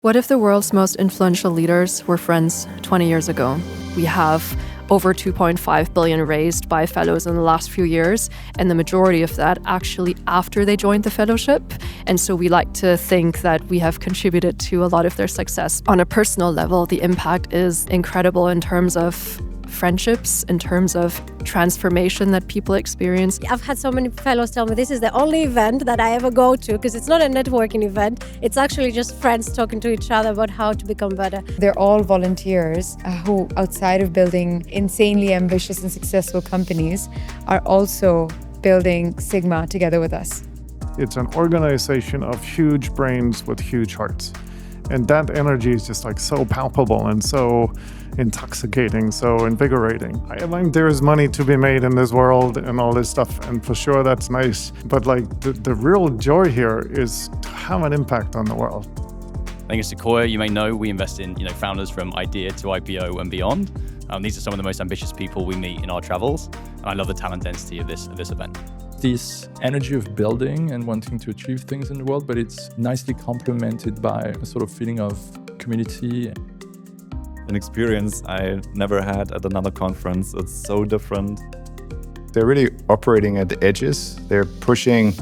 What if the world's most influential leaders were friends 20 years ago? We have over 2.5 billion raised by fellows in the last few years, and the majority of that actually after they joined the fellowship. And so we like to think that we have contributed to a lot of their success. On a personal level, the impact is incredible in terms of friendships, in terms of transformation that people experience. I've had so many fellows tell me this is the only event that I ever go to, because it's not a networking event. It's actually just friends talking to each other about how to become better. They're all volunteers who, outside of building insanely ambitious and successful companies, are also building Sigma together with us. It's an organization of huge brains with huge hearts. And that energy is just so palpable and so intoxicating, so invigorating. I think there is money to be made in this world and all this stuff, and for sure that's nice. But the real joy here is to have an impact on the world. I think at Sequoia, you may know, we invest in founders from idea to IPO and beyond. These are some of the most ambitious people we meet in our travels. And I love the talent density of this event. This energy of building and wanting to achieve things in the world, but it's nicely complemented by a sort of feeling of community. An experience I never had at another conference. It's so different. They're really operating at the edges. They're pushing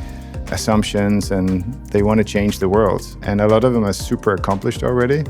assumptions and they want to change the world. And a lot of them are super accomplished already,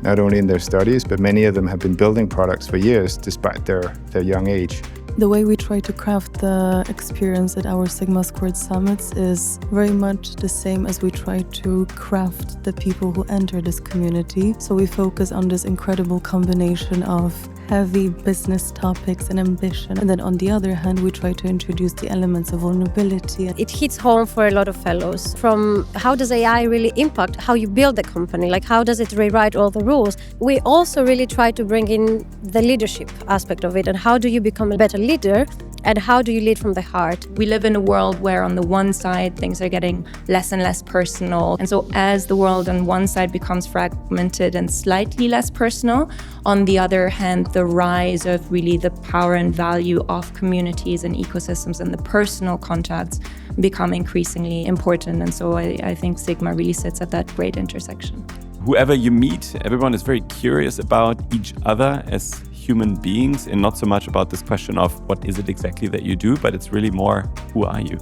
not only in their studies, but many of them have been building products for years despite their young age. The way we try to craft the experience at our Sigma Squared Summits is very much the same as we try to craft the people who enter this community. So we focus on this incredible combination of heavy business topics and ambition. And then on the other hand, we try to introduce the elements of vulnerability. It hits home for a lot of fellows, from how does AI really impact how you build a company, like how does it rewrite all the rules. We also really try to bring in the leadership aspect of it, and how do you become a better leader, and how do you lead from the heart. We live in a world where on the one side things are getting less and less personal, and so as the world on one side becomes fragmented and slightly less personal, on the other hand the rise of really the power and value of communities and ecosystems and the personal contacts become increasingly important. And so I think Sigma really sits at that great intersection. Whoever you meet, everyone is very curious about each other as human beings, and not so much about this question of what is it exactly that you do, but it's really more, who are you?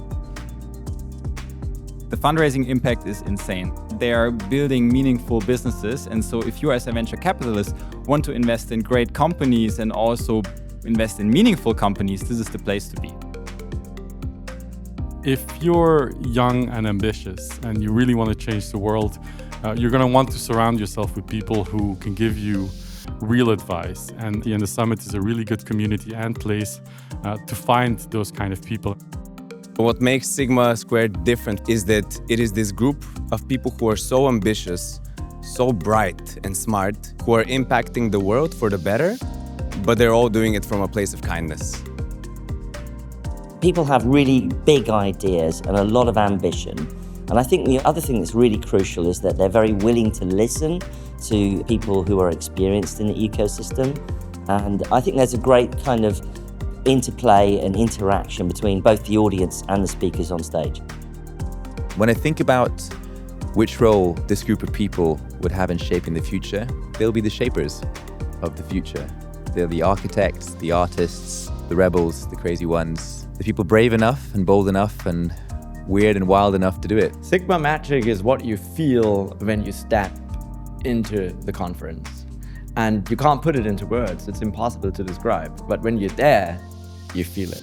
The fundraising impact is insane. They are building meaningful businesses, and so if you as a venture capitalist want to invest in great companies and also invest in meaningful companies, this is the place to be. If you're young and ambitious and you really want to change the world, you're going to want to surround yourself with people who can give you real advice. And the summit is a really good community and place to find those kind of people. What makes Sigma Squared different is that it is this group of people who are so ambitious, so bright and smart, who are impacting the world for the better, but they're all doing it from a place of kindness. People have really big ideas and a lot of ambition. And I think the other thing that's really crucial is that they're very willing to listen to people who are experienced in the ecosystem. And I think there's a great kind of interplay and interaction between both the audience and the speakers on stage. When I think about which role this group of people would have in shaping the future, they'll be the shapers of the future. They're the architects, the artists, the rebels, the crazy ones, the people brave enough and bold enough and weird and wild enough to do it. Sigma magic is what you feel when you step into the conference. And you can't put it into words, it's impossible to describe. But when you're there, you feel it.